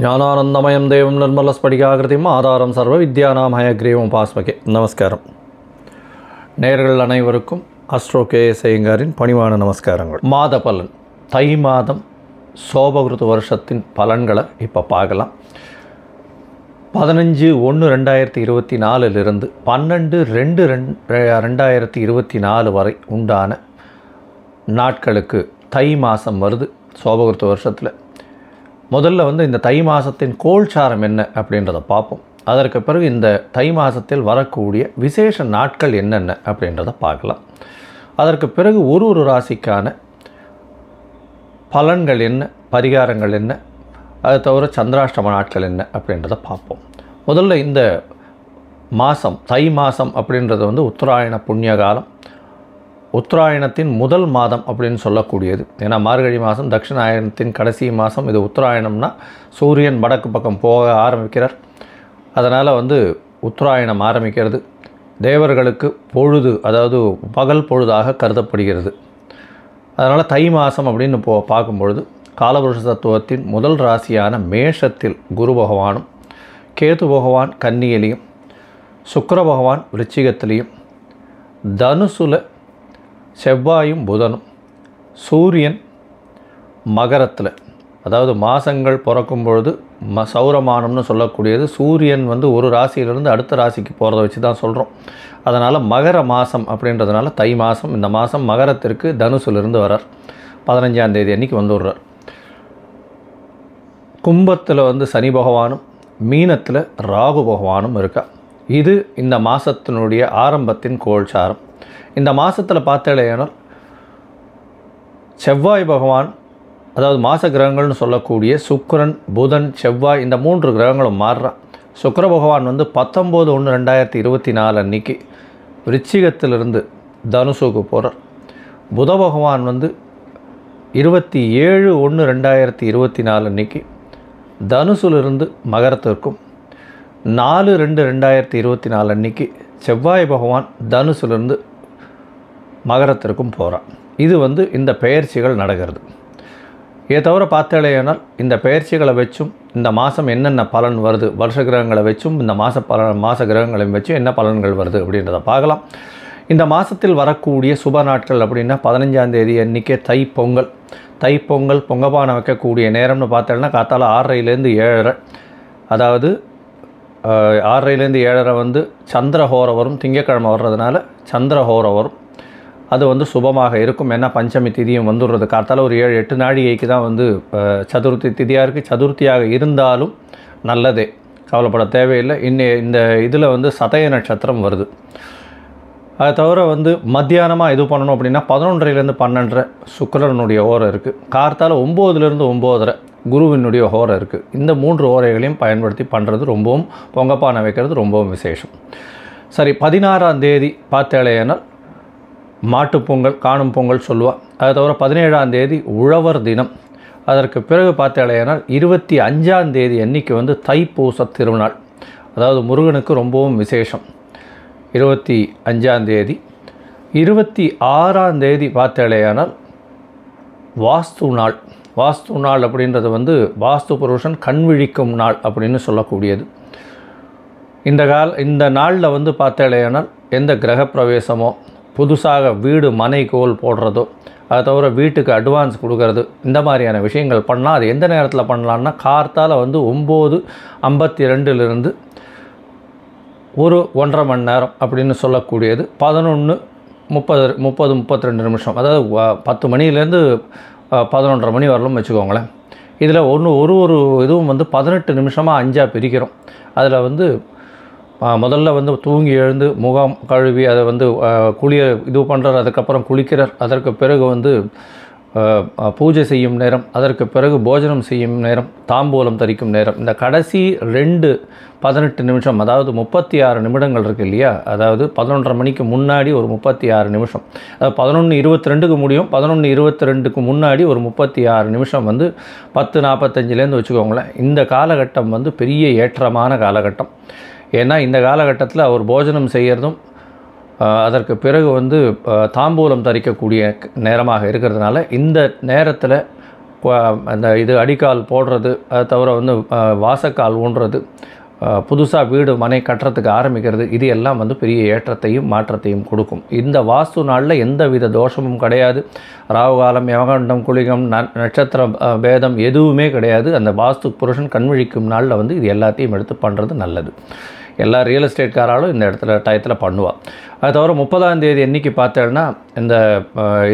ஞானானந்தமயம் தேவம் நிர்மலஸ்படிகாகிருதியும் ஆதாரம் சர்வ வித்யானாம் ஹயக்ரீவம் பாஸ்மகே. நமஸ்காரம். நேயர்கள் அனைவருக்கும் அஸ்ட்ரோ KS ஐயங்காரின் பணிவான நமஸ்காரங்கள். மாத பலன், தை மாதம் சோபகிருது வருஷத்தின் பலன்களை இப்போ பார்க்கலாம். 15/1/2024 12/2/2024 வரை உண்டான நாட்களுக்கு தை மாதம் வருது சோபகிருது வருஷத்தில். முதல்ல இந்த தை மாதத்தின் கோல்சாரம் என்ன அப்படின்றத பார்ப்போம். அதற்கு பிறகு இந்த தை மாதத்தில் வரக்கூடிய விசேஷ நாட்கள் என்னென்ன அப்படின்றத பார்க்கலாம். அதற்கு பிறகு ஒரு ராசிக்கான பலன்கள் என்ன, பரிகாரங்கள் என்ன, அது தவிர சந்திராஷ்டம நாட்கள் என்ன அப்படின்றத பார்ப்போம். முதல்ல இந்த மாதம், தை மாதம் அப்படின்றது உத்தராயண புண்ணிய காலம், உத்தராயணத்தின் முதல் மாதம் அப்படின்னு சொல்லக்கூடியது. ஏன்னா மார்கழி மாதம் தட்சிணாயனத்தின் கடைசி மாதம். இது உத்தராயணம்னா சூரியன் வடக்கு பக்கம் போக ஆரம்பிக்கிறார். அதனால் உத்தராயணம் ஆரம்பிக்கிறது. தேவர்களுக்கு பொழுது, அதாவது பகல் பொழுதாக கருதப்படுகிறது. அதனால் தை மாதம் அப்படின்னு பார்க்கும்பொழுது காலபுருஷ தத்துவத்தின் முதல் ராசியான மேஷத்தில் குரு பகவானும், கேது பகவான் கன்னியிலையும், சுக்கிர பகவான் விருச்சிகத்திலையும், தனுசுல செவ்வாயும் புதனும், சூரியன் மகரத்தில், அதாவது மாதங்கள் பிறக்கும் பொழுது சௌரமானம்னு சொல்லக்கூடியது சூரியன் ஒரு ராசியிலிருந்து அடுத்த ராசிக்கு போகிறத வச்சு தான் சொல்கிறோம். அதனால் மகர மாதம் அப்படின்றதுனால தை மாதம். இந்த மாதம் மகரத்திற்கு தனுசுலேருந்து வரார். 15ஆம் தேதி அன்றைக்கி வந்துடுறார். கும்பத்தில் சனி பகவானும், மீனத்தில் ராகு பகவானும் இருக்கா. இது இந்த மாதத்தினுடைய ஆரம்பத்தின் கோல்சாரம். இந்த மாதத்தில் பார்த்தேனால் செவ்வாய் பகவான், அதாவது மாத கிரகங்கள்னு சொல்லக்கூடிய சுக்கிரன், புதன், செவ்வாய், இந்த 3 கிரகங்களும் மாறுறான். சுக்கிர பகவான் 19/1/2024 அன்றைக்கி விருச்சிகத்திலிருந்து தனுசுக்கு போகிறார். புத பகவான் 27/1/2024 அன்றைக்கி தனுசுலிருந்து மகரத்திற்கும், 4/2/2024 அன்றைக்கி செவ்வாய் பகவான் தனுசுலிருந்து மகரத்திற்கும் போகிறான். இது இந்த பெயர்ச்சிகள் நடக்கிறது. இதை தவிர பார்த்தேனால் இந்த பெயர்ச்சிகளை வச்சும் இந்த மாதம் என்னென்ன பலன் வருது, வருஷ கிரகங்களை வச்சும் இந்த மாத கிரகங்களையும் வச்சும் என்ன பலன்கள் வருது அப்படின்றத பார்க்கலாம். இந்த மாதத்தில் வரக்கூடிய சுப நாட்கள் அப்படின்னா 15ஆம் தேதி அன்றைக்கே தைப்பொங்கல். தைப்பொங்கல் பொங்கப்பானை வைக்கக்கூடிய நேரம்னு பார்த்தேன்னா காத்தால 6:30லேருந்து 7:30, அதாவது 6:30லேருந்து 7:30 சந்திரஹோரம் வரும். திங்கக்கிழமை வர்றதுனால சந்திரஹோரம் வரும். அது சுபமாக இருக்கும். ஏன்னா பஞ்சமி திதியும் வந்துடுறது. காத்தால் ஒரு 7-8 நாழிகைக்கு தான் சதுர்த்தி திதியாக இருக்குது. சதுர்த்தியாக இருந்தாலும் நல்லதே, கவலைப்பட தேவையில்லை. இந்த இதில் சதய நட்சத்திரம் வருது. அதை தவிர மத்தியானமாக இது பண்ணணும் அப்படின்னா 11:30லேருந்து 12:30 சுக்கிரனுடைய ஹோரம் இருக்குது. கார்த்தால் 9:00லேருந்து 9:30 குருவினுடைய ஹோரம் இருக்குது. இந்த 3 ஹோரைகளையும் பயன்படுத்தி பண்ணுறது ரொம்பவும், பொங்கப்பானை வைக்கிறது ரொம்பவும் விசேஷம். சரி, 16ஆம் தேதி பார்த்தேனால் மாட்டுப்பொங்கல், காணும் பொங்கல் சொல்லுவாள். அதை தவிர 17ஆம் தேதி உழவர் தினம். அதற்கு பிறகு பார்த்தேனால் 25ஆம் தேதி அன்றைக்கி தைப்பூச திருநாள், அதாவது முருகனுக்கு ரொம்பவும் விசேஷம். 25ஆம் தேதி. 26ஆம் தேதி பார்த்தேனால் வாஸ்து நாள். வாஸ்து நாள் அப்படின்றது வாஸ்து புருஷன் கண் விழிக்கும் நாள் அப்படின்னு சொல்லக்கூடியது. இந்த நாளில் பார்த்தேனால் எந்த கிரகப்பிரவேசமோ, புதுசாக வீடு மனை கோல் போடுறதோ, அதை தவிர வீட்டுக்கு அட்வான்ஸ் கொடுக்கறது, இந்த மாதிரியான விஷயங்கள் பண்ணால் அது எந்த நேரத்தில் பண்ணலான்னா கார்த்தால் 9:52லிருந்து ஒரு 1.5 மணி நேரம் அப்படின்னு சொல்லக்கூடியது 11:30-32 நிமிஷம், அதாவது 10 மணிலேருந்து 11:30 மணி வரலும் வச்சுக்கோங்களேன். இதில் ஒரு இதுவும் 18 நிமிஷமாக 5ஆக பிரிக்கிறோம். அதில் முதல்ல தூங்கி எழுந்து முகம் கழுவி அதை இது பண்ணுறார். அதுக்கப்புறம் குளிக்கிறார். அதற்கு பிறகு பூஜை செய்யும் நேரம், அதற்கு பிறகு போஜனம் செய்யும் நேரம், தாம்பூலம் தரிக்கும் நேரம். இந்த கடைசி 18 நிமிஷம், அதாவது 36 நிமிடங்கள் இருக்குது இல்லையா, அதாவது 11:30 மணிக்கு முன்னாடி ஒரு 36 நிமிஷம், அதாவது 11:22க்கு முடியும். 11:22க்கு முன்னாடி ஒரு 36 நிமிஷம் 10:45லேருந்து வச்சுக்கோங்களேன். இந்த காலகட்டம் பெரிய ஏற்றமான காலகட்டம். ஏன்னா இந்த காலகட்டத்தில் அவர் போஜனம் செய்கிறதும் அதற்கு பிறகு தாம்பூலம் தரிக்கக்கூடிய நேரமாக இருக்கிறதுனால இந்த நேரத்தில் அந்த இது அடிக்கால் போடுறது, அதை தவிர வந்து வாசக்கால் ஊன்றது, புதுசாக வீடு மனை கட்டுறதுக்கு ஆரம்பிக்கிறது, இது எல்லாம் வந்து பெரிய ஏற்றத்தையும் மாற்றத்தையும் கொடுக்கும். இந்த வாஸ்து நாளில் எந்த வித தோஷமும் கிடையாது. ராகுகாலம், யமகண்டம், குளிகம், நட்சத்திர பேதம் எதுவுமே கிடையாது. அந்த வாஸ்து புருஷன் கண்விழிக்கும் நாளில் வந்து இது எல்லாத்தையும் எடுத்து பண்ணுறது நல்லது. எல்லா ரியல் எஸ்டேட்காராலும் இந்த இடத்துல டயத்தில் பண்ணுவாள். அது தவிர 30ஆம் தேதி அன்றைக்கி பார்த்தேன்னா இந்த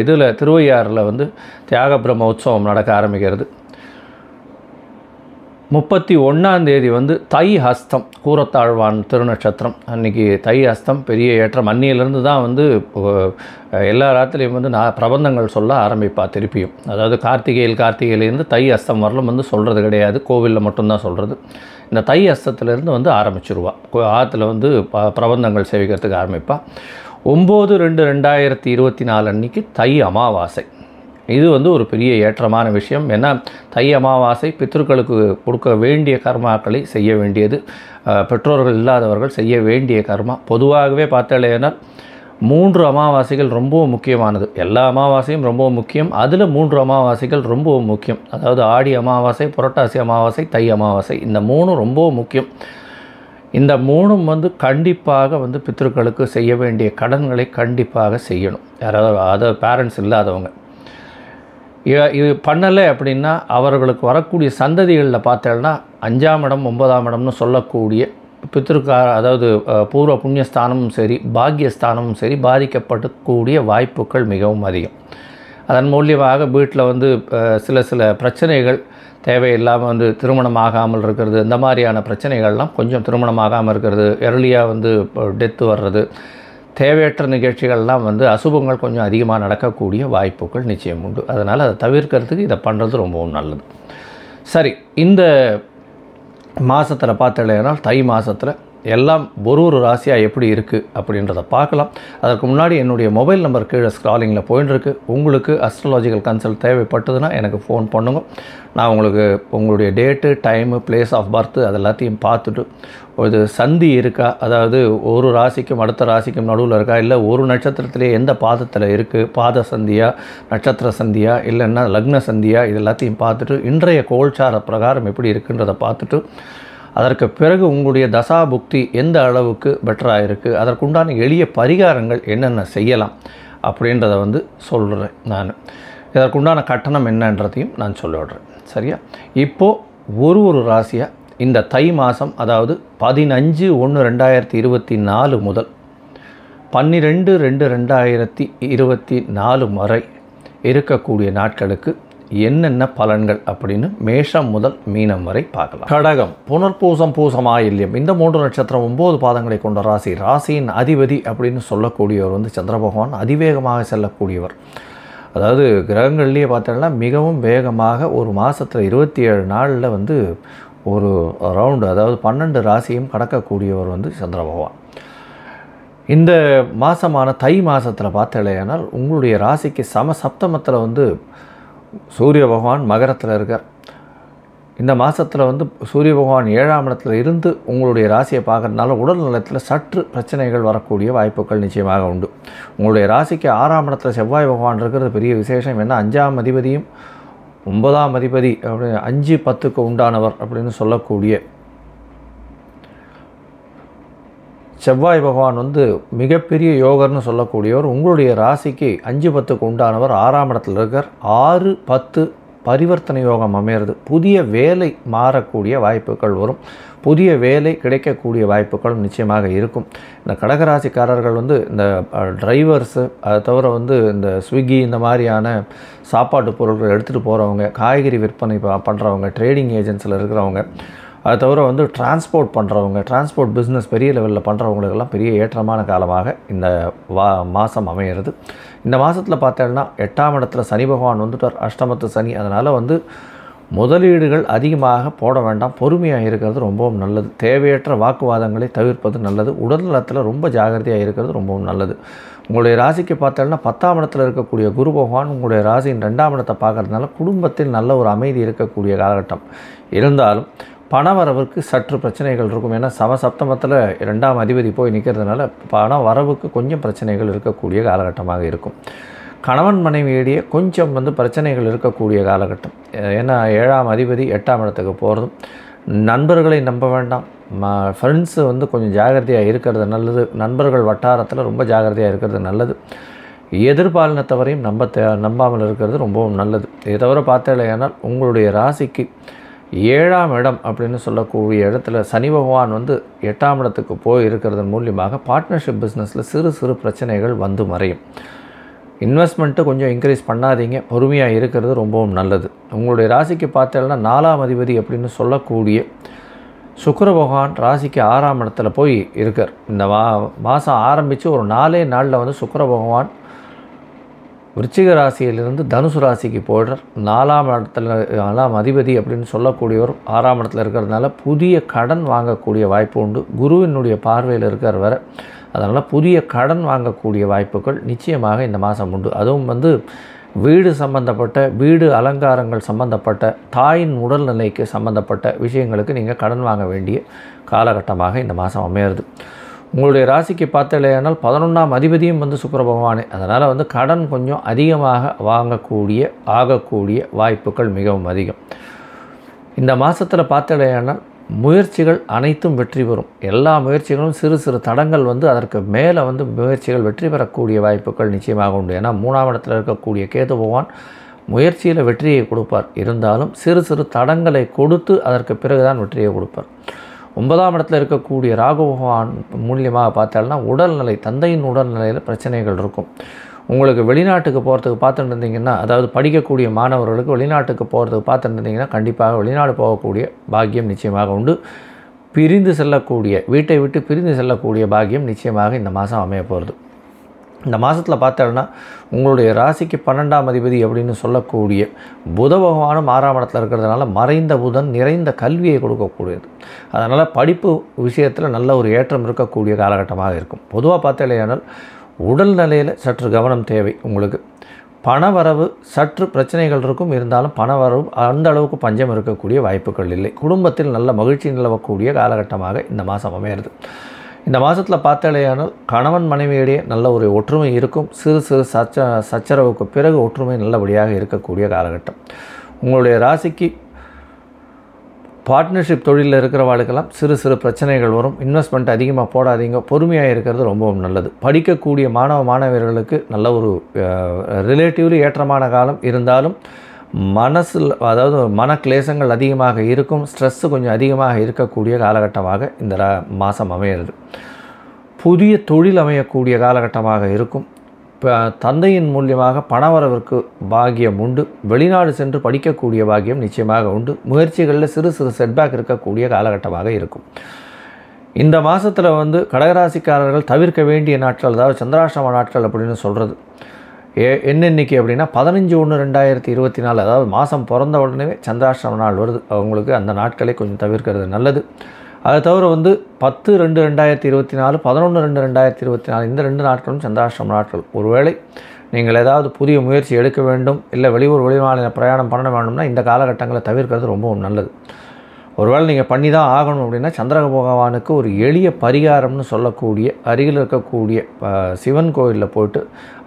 இதில் திருவையாறில் வந்து தியாக பிரம்ம உற்சவம் நடக்க ஆரம்பிக்கிறது. 31ஆம் தேதி வந்து தை ஹஸ்தம், கூரத்தாழ்வான் திருநட்சத்திரம். அன்றைக்கி தை ஹஸ்தம் பெரிய ஏற்றம். அன்னியிலேருந்து தான் வந்து எல்லா ராத்திரியும் வந்து நான் பிரபந்தங்கள் சொல்ல ஆரம்பிப்பா திருப்பியும். அதாவது கார்த்திகையிலேருந்து தை ஹஸ்தம் வரலும் வந்து சொல்கிறது கிடையாது, கோவிலில் மட்டும்தான் சொல்கிறது. இந்த தை ஹஸ்தத்துலேருந்து வந்து ஆரம்பிச்சிருவா, ஆற்றுல வந்து பிரபந்தங்கள் சேவிக்கிறதுக்கு ஆரம்பிப்பா. 9/2/2024 அன்றைக்கி தை அமாவாசை. இது வந்து ஒரு பெரிய ஏற்றமான விஷயம். ஏன்னா தை அமாவாசை பித்ருக்களுக்கு கொடுக்க வேண்டிய கர்மாக்களை செய்ய வேண்டியது, பெற்றோர்கள் இல்லாதவர்கள் செய்ய வேண்டிய கர்மா. பொதுவாகவே பார்த்தாலேனா 3 அமாவாசைகள் ரொம்பவும் முக்கியமானது. எல்லா அமாவாசையும் ரொம்பவும் முக்கியம், அதில் 3 அமாவாசைகள் ரொம்பவும் முக்கியம். அதாவது ஆடி அமாவாசை, புரட்டாசி அமாவாசை, தை அமாவாசை, இந்த 3 ரொம்பவும் முக்கியம். இந்த 3ம் வந்து கண்டிப்பாக வந்து பித்ருக்களுக்கு செய்ய வேண்டிய கடன்களை கண்டிப்பாக செய்யணும். யாராவது அதாவது பேரண்ட்ஸ் இல்லாதவங்க இது பண்ணலை அப்படின்னா அவர்களுக்கு வரக்கூடிய சந்ததிகளில் பார்த்தேன்னா 5ஆம் இடம் 9ஆம் இடம்னு சொல்லக்கூடிய அதாவது பூர்வ புண்ணியஸ்தானமும் சரி பாக்கியஸ்தானமும் சரி பாதிக்கப்படக்கூடிய வாய்ப்புகள் மிகவும் அதிகம். அதன் மூலியமாக வீட்டில் வந்து சில பிரச்சனைகள் தேவையில்லாமல் வந்து திருமணம் ஆகாமல் இருக்கிறது, இந்த மாதிரியான பிரச்சனைகள்லாம் கொஞ்சம் திருமணம் ஆகாமல் இருக்கிறது, எர்லியாக வந்து டெத்து வர்றது, தேவையற்ற நிகழ்ச்சிகள்லாம் வந்து அசுபங்கள் கொஞ்சம் அதிகமாக நடக்கக்கூடிய வாய்ப்புகள் நிச்சயம் உண்டு. அதனால் அதை தவிர்க்கிறதுக்கு இதை பண்ணுறது ரொம்பவும் நல்லது. சரி, இந்த மாதத்தில் பார்த்தீங்கன்னா தை மாதத்தில் எல்லாம் ஒரு ராசியாக எப்படி இருக்குது அப்படின்றத பார்க்கலாம். அதற்கு முன்னாடி என்னுடைய மொபைல் நம்பர் கீழே ஸ்க்ராலிங்கில் போயின்னு உங்களுக்கு அஸ்ட்ராலாஜிக்கல் கன்சல்ட் தேவைப்பட்டதுன்னா எனக்கு ஃபோன் பண்ணுங்க. நான் உங்களுக்கு உங்களுடைய date, time, place of birth அது எல்லாத்தையும் பார்த்துட்டு ஒரு சந்தி இருக்கா, அதாவது ஒரு ராசிக்கும் அடுத்த ராசிக்கும் நடுவில் இருக்கா, இல்லை ஒரு நட்சத்திரத்திலே எந்த பாதத்தில் இருக்குது, பாத சந்தியா, நட்சத்திர சந்தியா, இல்லைன்னா லக்ன சந்தியா, இது எல்லாத்தையும் பார்த்துட்டு இன்றைய கோல்சார பிரகாரம் எப்படி இருக்குன்றதை பார்த்துட்டு அதற்கு பிறகு உங்களுடைய தசா புக்தி எந்த அளவுக்கு பெட்டராக இருக்குது, அதற்குண்டான எளிய பரிகாரங்கள் என்னென்ன செய்யலாம் அப்படின்றத வந்து சொல்கிறேன். நான் இதற்குண்டான கட்டணம் என்னன்றதையும் நான் சொல்லிவிடுறேன். சரியா? இப்போது ஒரு ராசியாக இந்த தை மாதம், அதாவது 15/1/2024 முதல் 12/2/2024 வரை இருக்கக்கூடிய நாட்களுக்கு என்னென்ன பலன்கள் அப்படின்னு மேஷம் முதல் மீனம் வரை பார்க்கலாம். கடகம், புனர்பூசம், பூசம், ஆயில்யம், இந்த 3 நட்சத்திரம் 9 பாதங்களை கொண்ட ராசி. ராசியின் அதிபதி அப்படின்னு சொல்லக்கூடியவர் வந்து சந்திர பகவான். அதிவேகமாக செல்லக்கூடியவர். அதாவது கிரகங்கள்லேயே பார்த்தோம்னா மிகவும் வேகமாக ஒரு மாதத்தில் 27 நாளில் வந்து ஒரு ரவுண்டு, அதாவது 12 ராசியும் கடக்கக்கூடியவர் வந்து சந்திர பகவான். இந்த மாதமான தை மாதத்தில் பார்த்தலையானால் உங்களுடைய ராசிக்கு சப்தமத்தில் வந்து சூரிய பகவான் மகரத்தில் இருக்கார். இந்த மாதத்தில் வந்து சூரிய பகவான் 7ஆம் இடத்துல இருந்து உங்களுடைய ராசியை பார்க்குறதுனால உடல் நலத்தில் சற்று பிரச்சனைகள் வரக்கூடிய வாய்ப்புகள் நிச்சயமாக உண்டு. உங்களுடைய ராசிக்கு 6ஆம் இடத்துல செவ்வாய் பகவான் இருக்கிறது பெரிய விசேஷம். ஏன்னா 5ஆம் அதிபதியும் 9ஆம் அதிபதி அப்படி 5-10க்கு உண்டானவர் அப்படின்னு சொல்லக்கூடிய செவ்வாய் பகவான் வந்து மிகப்பெரிய யோகர்னு சொல்லக்கூடியவர். உங்களுடைய ராசிக்கு 5-10க்கு உண்டானவர் 6ஆம் இடத்துல இருக்கார். 6-10 பரிவர்த்தனை யோகம் அமையிறது. புதிய வேலை மாறக்கூடிய வாய்ப்புகள் வரும். புதிய வேலை கிடைக்கக்கூடிய வாய்ப்புகள் நிச்சயமாக இருக்கும். இந்த கடகராசிக்காரர்கள் வந்து இந்த டிரைவர்ஸு, அதை தவிர வந்து இந்த ஸ்விக்கி இந்த மாதிரியான சாப்பாட்டு பொருட்கள் எடுத்துகிட்டு போகிறவங்க, காய்கறி விற்பனை பண்ணுறவங்க, ட்ரேடிங் ஏஜென்சியில் இருக்கிறவங்க, அதை தவிர வந்து டிரான்ஸ்போர்ட் பண்ணுறவங்க, டிரான்ஸ்போர்ட் பிஸ்னஸ் பெரிய லெவலில் பண்ணுறவங்களுக்கெல்லாம் பெரிய ஏற்றமான காலமாக இந்த மாதம் அமையிறது. இந்த மாதத்தில் பார்த்தோன்னா 8ஆம் இடத்துல சனி பகவான் வந்துட்டார், அஷ்டமத்து சனி. அதனால் வந்து முதலீடுகள் அதிகமாக போட வேண்டாம், பொறுமையாக இருக்கிறது ரொம்பவும் நல்லது. தேவையற்ற வாக்குவாதங்களை தவிர்ப்பது நல்லது. உடல்நலத்தில் ரொம்ப ஜாகிரதையாக இருக்கிறது ரொம்பவும் நல்லது. உங்களுடைய ராசிக்கு பார்த்தோன்னா 10ஆம் இடத்துல இருக்கக்கூடிய குரு பகவான் உங்களுடைய ராசியின் 2ஆம் இடத்தை பார்க்கறதுனால குடும்பத்தில் நல்ல ஒரு அமைதி இருக்கக்கூடிய காலகட்டம். இருந்தாலும் பணவரவுக்கு சற்று பிரச்சனைகள் இருக்கும். ஏன்னா சப்தமத்தில் 2ஆம் அதிபதி போய் நிற்கிறதுனால பண வரவுக்கு கொஞ்சம் பிரச்சனைகள் இருக்கக்கூடிய காலகட்டமாக இருக்கும். கணவன் மனைவியிடையே கொஞ்சம் பிரச்சனைகள் இருக்கக்கூடிய காலகட்டம். ஏன்னா 7ஆம் அதிபதி 8ஆம் இடத்துக்கு போகிறதும், நண்பர்களை நம்ப வேண்டாம். ஃப்ரெண்ட்ஸு கொஞ்சம் ஜாகிரதையாக இருக்கிறது நல்லது. நண்பர்கள் வட்டாரத்தில் ரொம்ப ஜாகிரதையாக இருக்கிறது நல்லது. எதிர்பாலினத்தவரையும் நம்பாமல் இருக்கிறது ரொம்பவும் நல்லது. இதை தவிர பார்த்தீங்கன்னா உங்களுடைய ராசிக்கு 7ஆம் இடம் அப்படின்னு சொல்லக்கூடிய இடத்துல சனி பகவான் 8ஆம் இடத்துக்கு போய் இருக்கிறதன் மூலியமாக பார்ட்னர்ஷிப் பிஸ்னஸில் சிறு சிறு பிரச்சனைகள் மறையும். இன்வெஸ்ட்மெண்ட்டு கொஞ்சம் இன்க்ரீஸ் பண்ணாதீங்க, பொறுமையாக இருக்கிறது ரொம்பவும் நல்லது. உங்களுடைய ராசிக்கு பார்த்தீங்கன்னா 4ஆம் அதிபதி அப்படின்னு சொல்லக்கூடிய சுக்கிர பகவான் ராசிக்கு 6ஆம் இடத்துல போய் இருக்கார். இந்த மாதம் ஆரம்பித்து ஒரு 4 நாளில் சுக்கிர பகவான் விருச்சிக ராசியிலிருந்து தனுசு ராசிக்கு போய்டுறார். 4ஆம் அதிபதி அப்படின்னு சொல்லக்கூடியவர் 6ஆம் இடத்துல இருக்கிறதுனால புதிய கடன் வாங்கக்கூடிய வாய்ப்பு உண்டு. குருவினுடைய பார்வையில் இருக்கார் வேறு. அதனால் புதிய கடன் வாங்கக்கூடிய வாய்ப்புகள் நிச்சயமாக இந்த மாதம் உண்டு. அதுவும் வீடு சம்பந்தப்பட்ட, வீடு அலங்காரங்கள் சம்பந்தப்பட்ட, தாயின் உடல்நிலைக்கு சம்பந்தப்பட்ட விஷயங்களுக்கு நீங்கள் கடன் வாங்க வேண்டிய காலகட்டமாக இந்த மாதம் அமையிறது. உங்களுடைய ராசிக்கு பார்த்தலையானால் 11ஆம் அதிபதியும் சுக்கிர பகவானே. அதனால் கடன் கொஞ்சம் அதிகமாக ஆகக்கூடிய வாய்ப்புகள் மிகவும் அதிகம். இந்த மாதத்தில் பார்த்தலையானால் முயற்சிகள் அனைத்தும் வெற்றி பெறும். எல்லா முயற்சிகளும் சிறு சிறு தடங்கள் அதற்கு மேலே முயற்சிகள் வெற்றி பெறக்கூடிய வாய்ப்புகள் நிச்சயமாக உண்டு. ஏன்னா 3ஆம் இடத்தில் இருக்கக்கூடிய கேது பகவான் முயற்சியில் வெற்றியை கொடுப்பார். இருந்தாலும் சிறு சிறு தடங்களை கொடுத்து அதற்கு பிறகுதான் வெற்றியை கொடுப்பார். 9ஆம் இடத்தில் இருக்கக்கூடிய ராகு பகவான் மூலியமாக பார்த்தாலும் உடல்நிலை, தந்தையின் உடல்நிலையில் பிரச்சனைகள் இருக்கும். உங்களுக்கு வெளிநாட்டுக்கு போகிறதுக்கு பார்த்துட்டு இருந்தீங்கன்னா, அதாவது படிக்கக்கூடிய மாணவர்களுக்கு வெளிநாட்டுக்கு போகிறதுக்கு பார்த்துட்டு இருந்தீங்கன்னா கண்டிப்பாக வெளிநாடு போகக்கூடிய பாக்கியம் நிச்சயமாக உண்டு. பிரிந்து செல்லக்கூடிய, வீட்டை விட்டு பிரிந்து செல்லக்கூடிய பாக்கியம் நிச்சயமாக இந்த மாதம் அமைய போகிறது. இந்த மாதத்தில் பார்த்தோன்னா உங்களுடைய ராசிக்கு 12ஆம் அதிபதி அப்படின்னு சொல்லக்கூடிய புத பகவானும் 6ஆம் இடத்துல இருக்கிறதுனால மறைந்த புதன் நிறைந்த கல்வியை கொடுக்கக்கூடியது. அதனால் படிப்பு விஷயத்தில் நல்ல ஒரு ஏற்றம் இருக்கக்கூடிய காலகட்டமாக இருக்கும். பொதுவாக பார்த்தீங்கன்னா உடல்நிலையில் சற்று கவனம் தேவை. உங்களுக்கு பணவரவு சற்று பிரச்சனைகள் இருக்கும். இருந்தாலும் பணவரவு அந்த அளவுக்கு பஞ்சம் இருக்கக்கூடிய வாய்ப்புகள் இல்லை. குடும்பத்தில் நல்ல மகிழ்ச்சி நிலவக்கூடிய காலகட்டமாக இந்த மாதம் அமையிறது. இந்த மாதத்தில் பார்த்தாலேயானால் கணவன் மனைவியிடையே நல்ல ஒரு ஒற்றுமை இருக்கும். சிறு சிறு சச்சரவுக்கு பிறகு ஒற்றுமை நல்லபடியாக இருக்கக்கூடிய காலகட்டம். உங்களுடைய ராசிக்கு பார்ட்னர்ஷிப் தொழிலில் இருக்கிறவாளுக்கெல்லாம் சிறு சிறு பிரச்சனைகள் வரும். இன்வெஸ்ட்மெண்ட் அதிகமாக போடாதீங்க, பொறுமையாக இருக்கிறது ரொம்பவும் நல்லது. படிக்கக்கூடிய மாணவர்களுக்கு நல்ல ஒரு ரிலேட்டிவ்லி ஏற்றமான காலம். இருந்தாலும் மனசில், அதாவது மனக்லேசங்கள் அதிகமாக இருக்கும். ஸ்ட்ரெஸ்ஸு கொஞ்சம் அதிகமாக இருக்கக்கூடிய காலகட்டமாக இந்த மாதம் அமையிறது. புதிய தொழில் அமையக்கூடிய காலகட்டமாக இருக்கும். தந்தையின் மூலியமாக பணவரவிற்கு பாக்கியம் உண்டு. வெளிநாடு சென்று படிக்கக்கூடிய பாக்கியம் நிச்சயமாக உண்டு. முயற்சிகளில் சிறு சிறு செட்பேக் இருக்கக்கூடிய காலகட்டமாக இருக்கும். இந்த மாதத்தில் கடகராசிக்காரர்கள் தவிர்க்க வேண்டிய நாட்கள், அதாவது சந்திராஷ்டம நாட்கள் அப்படின்னு சொல்கிறது என்னென்னைக்கு அப்படின்னா 15/1/2024, அதாவது மாதம் பிறந்த உடனே சந்திராஷ்டம நாள் வருது. அவங்களுக்கு அந்த நாட்களை கொஞ்சம் தவிர்க்கிறது நல்லது. அதை தவிர 10/2/2024, 11/2/2024 இந்த 2 நாட்களும் சந்திராஷ்டம நாட்கள். ஒருவேளை நீங்கள் ஏதாவது புதிய முயற்சி எடுக்க வேண்டும், இல்லை வெளிமாநில பிரயாணம் பண்ண வேண்டும்னா இந்த காலகட்டங்களை தவிர்க்கிறது ரொம்பவும் நல்லது. ஒருவேளை நீங்கள் பண்ணி தான் ஆகணும் அப்படின்னா சந்திர பகவானுக்கு ஒரு எளிய பரிகாரம்னு சொல்லக்கூடிய அருகில் இருக்கக்கூடிய சிவன் கோயிலில் போய்ட்டு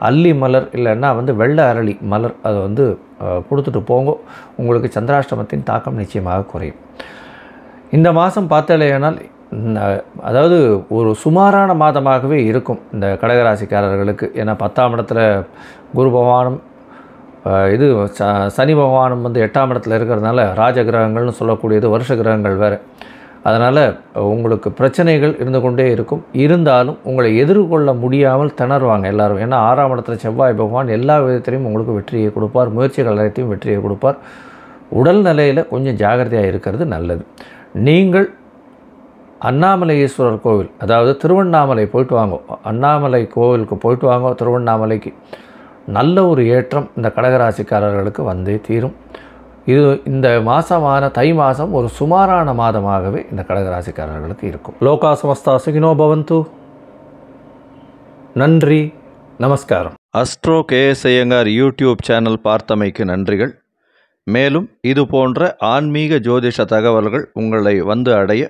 அல்லி மலர் இல்லைன்னா வெள்ளை அரளி மலர் அதை கொடுத்துட்டு போங்க. உங்களுக்கு சந்திராஷ்டமத்தின் தாக்கம் நிச்சயமாக குறையும். இந்த மாதம் பார்த்தாலேயானால் அதாவது ஒரு சுமாரான மாதமாகவே இருக்கும் இந்த கடகராசிக்காரர்களுக்கு. ஏன்னா 10ஆம் இடத்துல குரு பகவானும் சனி பகவானும் 8ஆம் இடத்துல இருக்கிறதுனால ராஜகிரகங்கள்னு சொல்லக்கூடியது வருஷ கிரகங்கள் வேறு. அதனால் உங்களுக்கு பிரச்சனைகள் இருந்து கொண்டே இருக்கும். இருந்தாலும் உங்களை எதிர்கொள்ள முடியாமல் திணறுவாங்க எல்லோரும். ஏன்னா 6ஆம் இடத்துல செவ்வாய் பகவான் எல்லா விதத்திலையும் உங்களுக்கு வெற்றியை கொடுப்பார். முயற்சிகள் அனைத்தையும் வெற்றியை கொடுப்பார். உடல் நிலையில் கொஞ்சம் ஜாகிரதையாக இருக்கிறது நல்லது. நீங்கள் அண்ணாமலையேஸ்வரர் கோவில், அதாவது திருவண்ணாமலை போய்ட்டு வாங்க. அண்ணாமலை கோவிலுக்கு போய்ட்டு வாங்க. திருவண்ணாமலைக்கு நல்ல ஒரு ஏற்றம் இந்த கடகராசிக்காரர்களுக்கு வந்தே தீரும். இது இந்த மாதமான தை மாதம் ஒரு சுமாரான மாதமாகவே இந்த கடகராசிக்காரர்களுக்கு இருக்கும். லோகா சமஸ்தா சுகினோ பவந்து. நன்றி, நமஸ்காரம். Astro KS Iyengar YouTube channel பார்த்தமைக்கு நன்றிகள். மேலும் இது போன்ற ஆன்மீக ஜோதிஷ தகவல்கள் உங்களை அடைய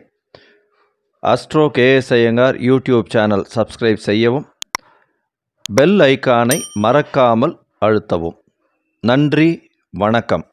astro KS Iyengar YouTube channel subscribe செய்யவும், பெல் ஐக்கானை மறக்காமல் அழுத்தவும். நன்றி, வணக்கம்.